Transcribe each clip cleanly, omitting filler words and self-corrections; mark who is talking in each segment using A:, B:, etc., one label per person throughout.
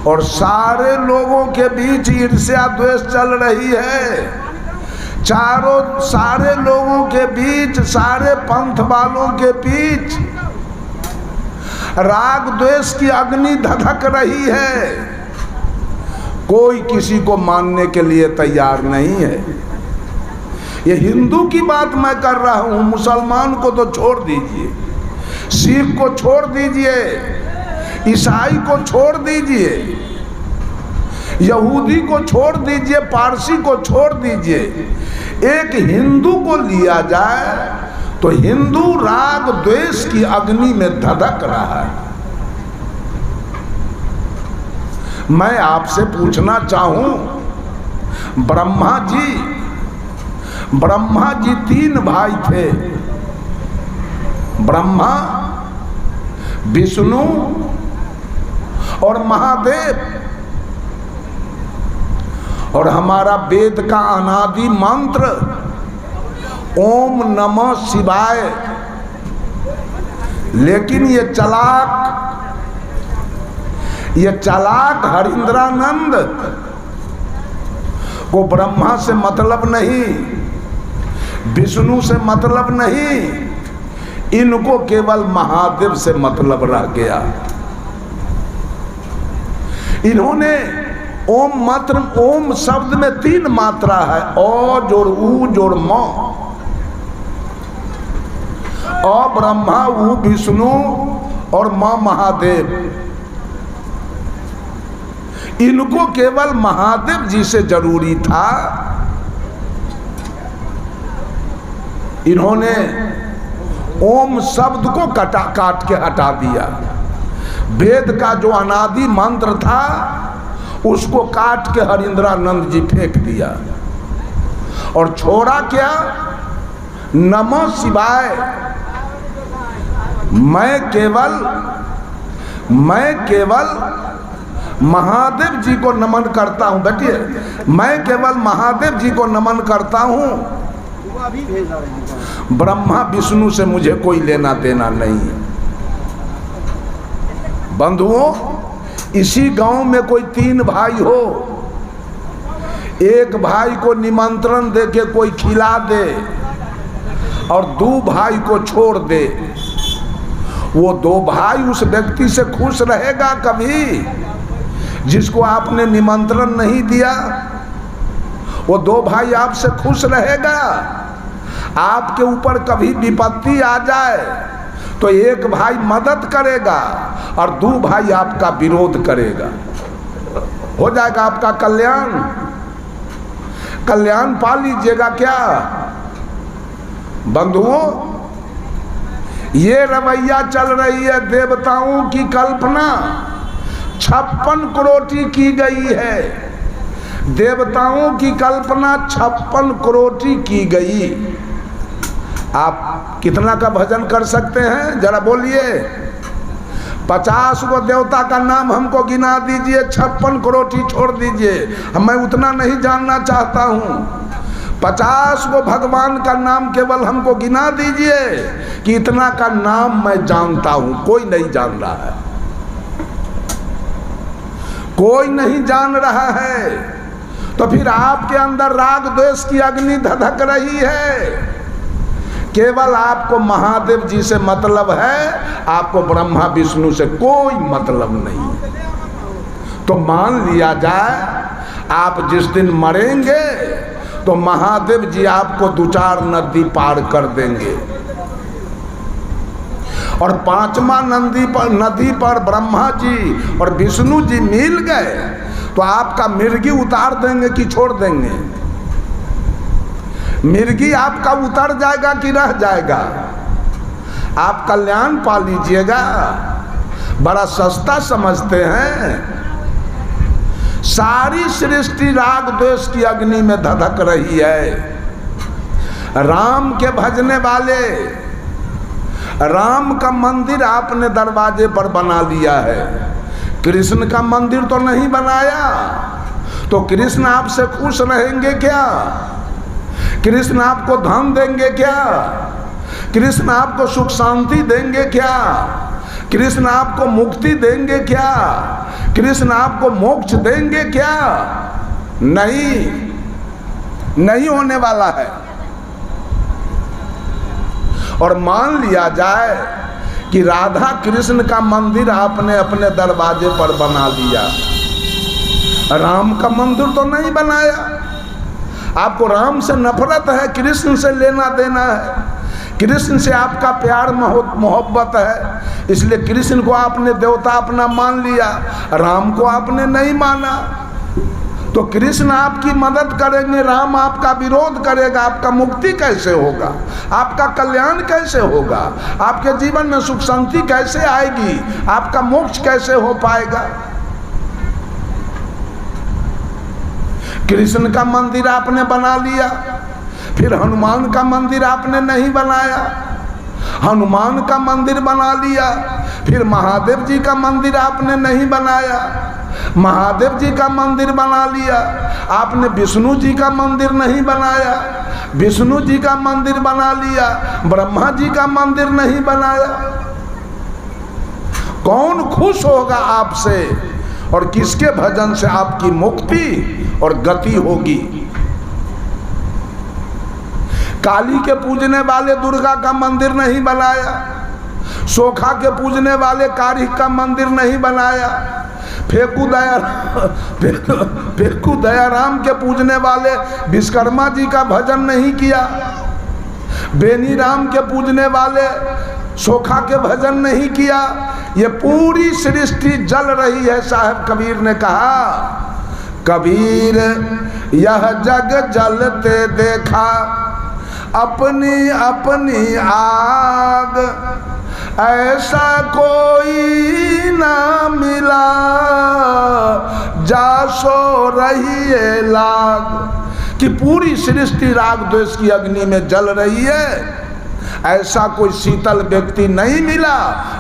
A: और सारे लोगों के बीच ईर्ष्या द्वेष चल रही है। सारे लोगों के बीच, सारे पंथ वालों के बीच राग द्वेष की अग्नि धधक रही है। कोई किसी को मानने के लिए तैयार नहीं है। ये हिंदू की बात मैं कर रहा हूं, मुसलमान को तो छोड़ दीजिए, सिख को छोड़ दीजिए, ईसाई को छोड़ दीजिए, यहूदी को छोड़ दीजिए, पारसी को छोड़ दीजिए, एक हिंदू को लिया जाए तो हिंदू राग द्वेष की अग्नि में धधक रहा है। मैं आपसे पूछना चाहूं, ब्रह्मा जी 3 भाई थे, ब्रह्मा, विष्णु और महादेव। और हमारा वेद का अनादि मंत्र ओम नमः शिवाय। लेकिन ये चालाक हरिंद्रानंद को ब्रह्मा से मतलब नहीं, विष्णु से मतलब नहीं, इनको केवल महादेव से मतलब रह गया। इन्होंने ओम शब्द में 3 मात्रा है, ओ जोड़ ऊ जोड़ म। अ ब्रह्मा, ऊ विष्णु और म महादेव। इनको केवल महादेव जी से जरूरी था। इन्होंने ओम शब्द को काट के हटा दिया। वेद का जो अनादि मंत्र था उसको काट के हरिंद्रानंद जी फेंक दिया और छोड़ा क्या? नमः शिवाय। मैं केवल महादेव जी को नमन करता हूं। बैठिए, मैं केवल महादेव जी को नमन करता हूं। ब्रह्मा विष्णु से मुझे कोई लेना देना नहीं है। बंधुओं, इसी गांव में कोई 3 भाई हो, एक भाई को निमंत्रण दे के कोई खिला दे और 2 भाई को छोड़ दे, वो 2 भाई उस व्यक्ति से खुश रहेगा कभी जिसको आपने निमंत्रण नहीं दिया? वो 2 भाई आपसे खुश रहेगा? आपके ऊपर कभी विपत्ति आ जाए तो एक भाई मदद करेगा और 2 भाई आपका विरोध करेगा। हो जाएगा आपका कल्याण पा लीजिएगा क्या? बंधुओं, ये रवैया चल रही है। देवताओं की कल्पना 56 करोटी की गई है। देवताओं की कल्पना 56 करोटी की गई। आप कितना का भजन कर सकते हैं जरा बोलिए? 50 को देवता का नाम हमको गिना दीजिए, 56 करोटी छोड़ दीजिए। मैं उतना नहीं जानना चाहता हूँ। 50 को भगवान का नाम केवल हमको गिना दीजिए कि इतना का नाम मैं जानता हूँ। कोई नहीं जान रहा है, कोई नहीं जान रहा है। तो फिर आपके अंदर राग द्वेष की अग्नि धधक रही है। केवल आपको महादेव जी से मतलब है, आपको ब्रह्मा विष्णु से कोई मतलब नहीं। तो मान लिया जाए आप जिस दिन मरेंगे तो महादेव जी आपको 2-4 नदी पार कर देंगे और 5वां नदी पर ब्रह्मा जी और विष्णु जी मिल गए तो आपका मिर्गी उतार देंगे कि छोड़ देंगे? मिर्गी आपका उतर जाएगा कि रह जाएगा? आप कल्याण पा लीजिएगा। बड़ा सस्ता समझते हैं। सारी सृष्टि राग द्वेष की अग्नि में धधक रही है। राम के भजने वाले, राम का मंदिर आपने दरवाजे पर बना लिया है, कृष्ण का मंदिर तो नहीं बनाया। तो कृष्ण आपसे खुश रहेंगे क्या? कृष्ण आपको धन देंगे क्या? कृष्ण आपको सुख शांति देंगे क्या? कृष्ण आपको मुक्ति देंगे क्या? कृष्ण आपको मोक्ष देंगे क्या? नहीं होने वाला है। और मान लिया जाए कि राधा कृष्ण का मंदिर आपने अपने दरवाजे पर बना लिया, राम का मंदिर तो नहीं बनाया। आपको राम से नफरत है, कृष्ण से लेना देना है, कृष्ण से आपका प्यार मोहब्बत है, इसलिए कृष्ण को आपने देवता अपना मान लिया, राम को आपने नहीं माना। तो कृष्ण आपकी मदद करेंगे, राम आपका विरोध करेगा, आपका मुक्ति कैसे होगा? आपका कल्याण कैसे होगा? आपके जीवन में सुख शांति कैसे आएगी? आपका मोक्ष कैसे हो पाएगा? कृष्ण का मंदिर आपने बना लिया, फिर हनुमान का मंदिर आपने नहीं बनाया। हनुमान का मंदिर बना लिया, फिर महादेव जी का मंदिर आपने नहीं बनाया। महादेव जी का मंदिर बना लिया, आपने विष्णु जी का मंदिर नहीं बनाया। विष्णु जी का मंदिर बना लिया, ब्रह्मा जी का मंदिर नहीं बनाया। कौन खुश होगा आपसे और किसके भजन से आपकी मुक्ति और गति होगी? काली के पूजने वाले दुर्गा का मंदिर नहीं बनाया, सोखा के पूजने वाले कारिक का मंदिर नहीं बनाया, फेकू दयाराम के पूजने वाले विश्वकर्मा जी का भजन नहीं किया, बेनी राम के पूजने वाले सोखा के भजन नहीं किया। ये पूरी सृष्टि जल रही है। साहब कबीर ने कहा, कबीर यह जग जलते देखा अपनी अपनी आग, ऐसा कोई ना मिला जा सो रही है लाग। कि पूरी सृष्टि राग द्वेष की अग्नि में जल रही है, ऐसा कोई शीतल व्यक्ति नहीं मिला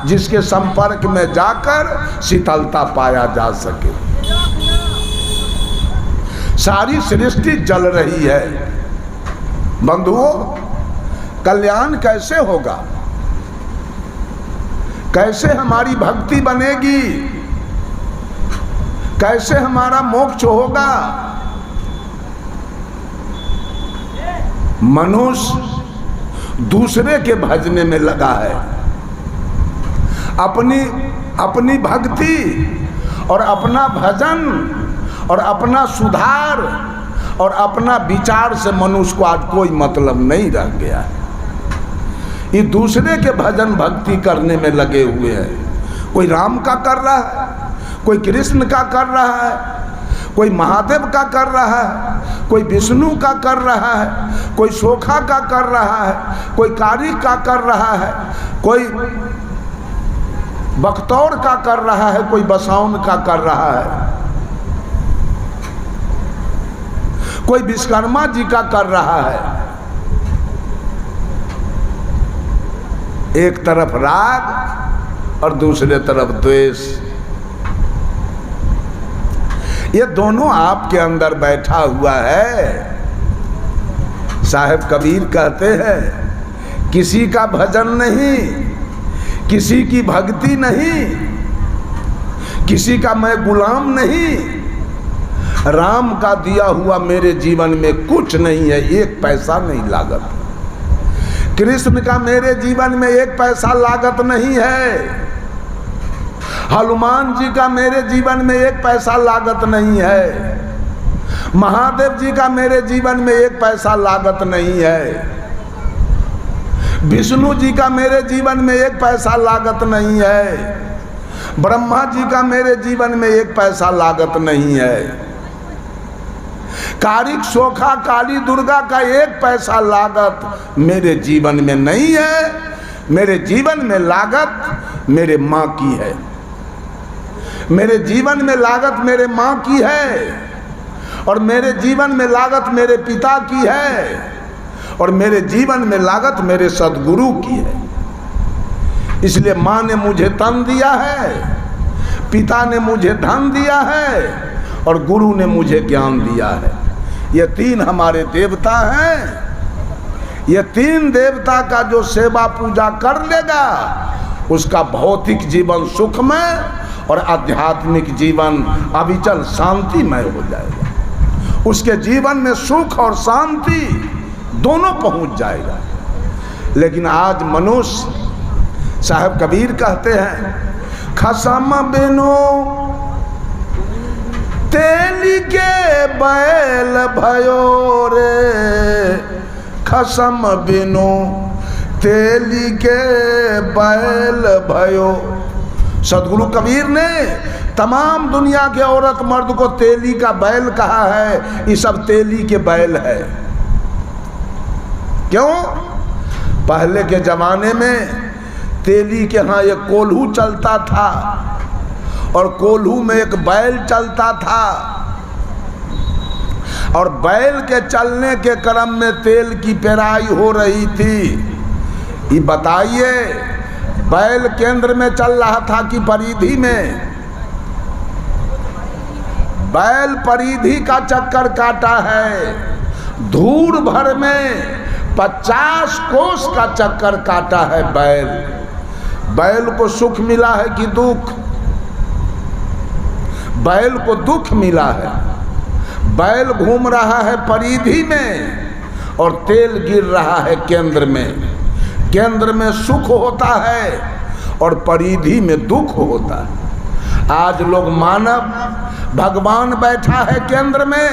A: जिसके संपर्क में जाकर शीतलता पाया जा सके। सारी सृष्टि जल रही है। बंधुओं, कल्याण कैसे होगा? कैसे हमारी भक्ति बनेगी? कैसे हमारा मोक्ष होगा? मनुष्य दूसरे के भजने में लगा है। अपनी भक्ति और अपना भजन और अपना सुधार और अपना विचार से मनुष्य को आज कोई मतलब नहीं रह गया है। ये दूसरे के भजन भक्ति करने में लगे हुए हैं। कोई राम का कर रहा है, कोई कृष्ण का कर रहा है, कोई महादेव का कर रहा है, कोई विष्णु का कर रहा है, कोई सोखा का कर रहा है, कोई कारिक का कर रहा है, कोई बख्तौर का कर रहा है, कोई बसाउन का कर रहा है, कोई विश्वकर्मा जी का कर रहा है। एक तरफ राग और दूसरे तरफ द्वेष। ये दोनों आपके अंदर बैठा हुआ है। साहब कबीर कहते हैं, किसी का भजन नहीं, किसी की भक्ति नहीं, किसी का मैं गुलाम नहीं, राम का दिया हुआ मेरे जीवन में कुछ नहीं है, एक पैसा नहीं लागत। कृष्ण का मेरे जीवन में एक पैसा लागत नहीं है। हनुमान जी का मेरे जीवन में एक पैसा लागत नहीं है। महादेव जी का मेरे जीवन में एक पैसा लागत नहीं है। विष्णु जी का मेरे जीवन में एक पैसा लागत नहीं है। ब्रह्मा जी का मेरे जीवन में एक पैसा लागत नहीं है। कारिक, सोखा, काली, दुर्गा का एक पैसा लागत मेरे जीवन में नहीं है। मेरे जीवन में लागत मेरे माँ की है। मेरे जीवन में लागत मेरे माँ की है, और मेरे जीवन में लागत मेरे पिता की है, और मेरे जीवन में लागत मेरे सद्गुरु की है। इसलिए माँ ने मुझे तन दिया है, पिता ने मुझे धन दिया है, और गुरु ने मुझे ज्ञान दिया है। ये तीन हमारे देवता हैं। ये तीन देवता का जो सेवा पूजा कर लेगा उसका भौतिक जीवन सुखमय और आध्यात्मिक जीवन अविचल शांतिमय हो जाएगा। उसके जीवन में सुख और शांति दोनों पहुंच जाएगा। लेकिन आज मनुष्य, साहब कबीर कहते हैं, खसम बिनो तेली के बैल भयो रे, खसम बिनो तेली के बैल भयो। सदगुरु कबीर ने तमाम दुनिया के औरत मर्द को तेली का बैल कहा है। ये सब तेली के बैल है। क्यों? पहले के जमाने में तेली के यहाँ एक कोल्हू चलता था और कोल्हू में एक बैल चलता था, और बैल के चलने के क्रम में तेल की पेराई हो रही थी। ये बताइए, बैल केंद्र में चल रहा था कि परिधि में? बैल परिधि का चक्कर काटा है। धूर भर में 50 कोस का चक्कर काटा है बैल। बैल को सुख मिला है कि दुख? बैल को दुख मिला है। बैल घूम रहा है परिधि में और तेल गिर रहा है केंद्र में। केंद्र में सुख होता है और परिधि में दुख होता है। आज लोग मानव, भगवान बैठा है केंद्र में,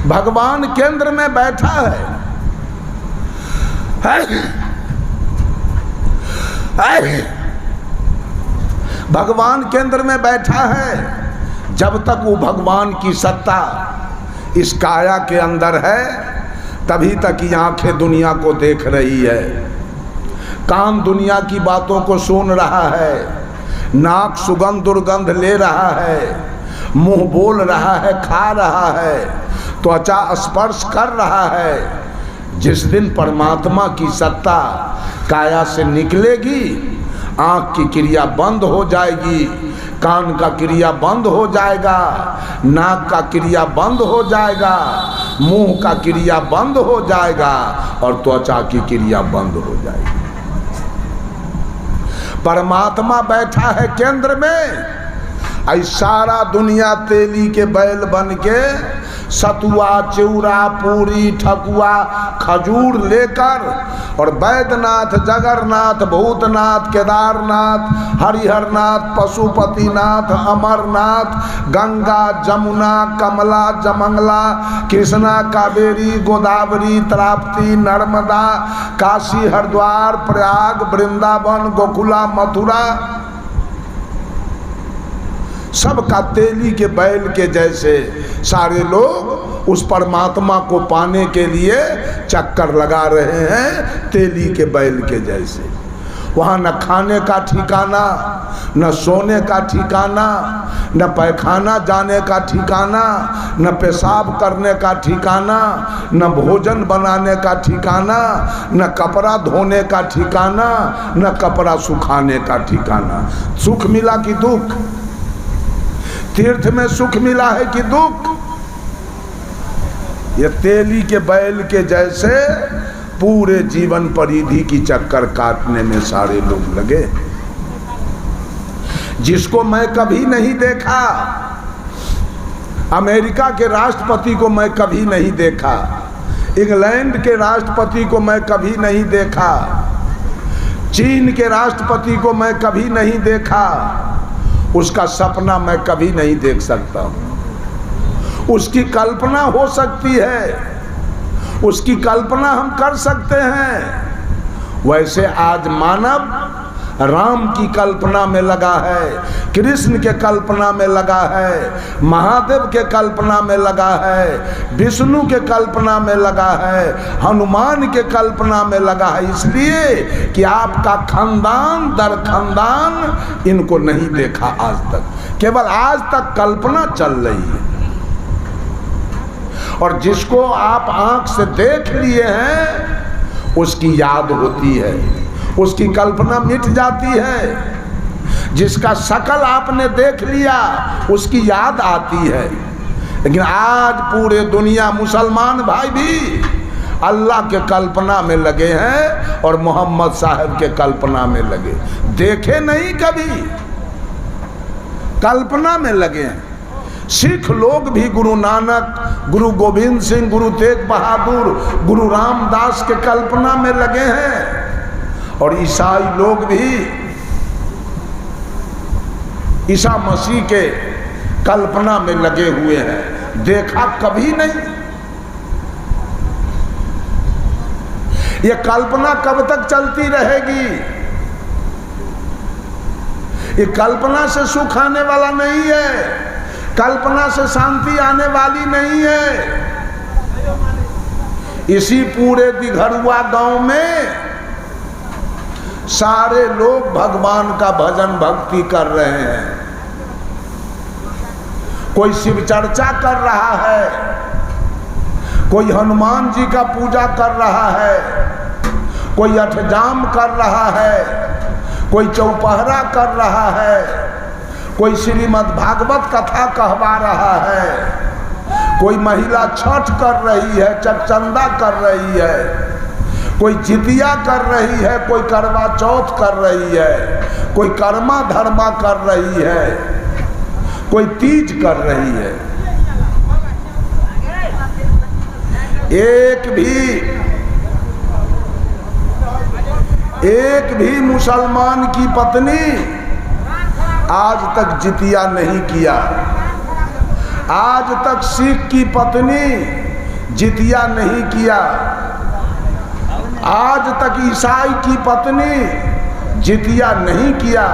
A: भगवान केंद्र में बैठा है। भगवान केंद्र में बैठा है। जब तक वो भगवान की सत्ता इस काया के अंदर है, तभी तक ये आंखें दुनिया को देख रही है, कान दुनिया की बातों को सुन रहा है, नाक सुगंध दुर्गंध ले रहा है, मुंह बोल रहा है, खा रहा है, त्वचा स्पर्श कर रहा है। जिस दिन परमात्मा की सत्ता काया से निकलेगी, आँख की क्रिया बंद हो जाएगी, कान का क्रिया बंद हो जाएगा, नाक का क्रिया बंद हो जाएगा, मुंह का क्रिया बंद हो जाएगा और त्वचा की क्रिया बंद हो जाएगी। परमात्मा बैठा है केंद्र में। आई सारा दुनिया तेली के बैल बन के सतुआ, चिवड़ा, पूरी, ठकुआ, खजूर लेकर और बैद्यनाथ, जगन्नाथ, भूतनाथ, केदारनाथ, हरिहरनाथ, पशुपतिनाथ, अमरनाथ, गंगा, जमुना, कमला, जमंगला, कृष्णा, कावेरी, गोदावरी, ताप्ती, नर्मदा, काशी, हरिद्वार, प्रयाग, वृंदावन, गोकुला, मथुरा, सबका तेली के बैल के जैसे सारे लोग उस परमात्मा को पाने के लिए चक्कर लगा रहे हैं, तेली के बैल के जैसे। वहाँ न खाने का ठिकाना, न सोने का ठिकाना, न पैखाना जाने का ठिकाना, न पेशाब करने का ठिकाना, न भोजन बनाने का ठिकाना, न कपड़ा धोने का ठिकाना, न कपड़ा सुखाने का ठिकाना। सुख मिला कि दुख? तीर्थ में सुख मिला है कि दुख? ये तेली के बैल के जैसे पूरे जीवन परिधि की चक्कर काटने में सारे लोग लगे। जिसको मैं कभी नहीं देखा, अमेरिका के राष्ट्रपति को मैं कभी नहीं देखा, इंग्लैंड के राष्ट्रपति को मैं कभी नहीं देखा, चीन के राष्ट्रपति को मैं कभी नहीं देखा, उसका सपना मैं कभी नहीं देख सकता हूँ। उसकी कल्पना हो सकती है, उसकी कल्पना हम कर सकते हैं। वैसे आज मानव राम की कल्पना में लगा है, कृष्ण के कल्पना में लगा है, महादेव के कल्पना में लगा है, विष्णु के कल्पना में लगा है, हनुमान के कल्पना में लगा है। इसलिए कि आपका खानदान दर खानदान इनको नहीं देखा आज तक, केवल आज तक कल्पना चल रही है। और जिसको आप आंख से देख लिए हैं उसकी याद होती है, उसकी कल्पना मिट जाती है। जिसका शकल आपने देख लिया उसकी याद आती है। लेकिन आज पूरे दुनिया, मुसलमान भाई भी अल्लाह के कल्पना में लगे हैं और मोहम्मद साहब के कल्पना में लगे। देखे नहीं कभी, कल्पना में लगे हैं। सिख लोग भी गुरु नानक, गुरु गोविंद सिंह, गुरु तेग बहादुर, गुरु रामदास के कल्पना में लगे हैं। और ईसाई लोग भी ईसा मसीह के कल्पना में लगे हुए हैं। देखा कभी नहीं। ये कल्पना कब तक चलती रहेगी? ये कल्पना से सुख आने वाला नहीं है, कल्पना से शांति आने वाली नहीं है। इसी पूरे दिघरुआ गांव में सारे लोग भगवान का भजन भक्ति कर रहे हैं। कोई शिव चर्चा कर रहा है, कोई हनुमान जी का पूजा कर रहा है, कोई अठजाम कर रहा है, कोई चौपहरा कर रहा है, कोई श्रीमद् भागवत कथा कहवा रहा है, कोई महिला छठ कर रही है, चकचंदा कर रही है, कोई जितिया कर रही है, कोई करवा चौथ कर रही है, कोई कर्मा धर्मा कर रही है, कोई तीज कर रही है। एक भी मुसलमान की पत्नी आज तक जितिया नहीं किया, आज तक सिख की पत्नी जितिया नहीं किया, आज तक ईसाई की पत्नी जितिया नहीं किया।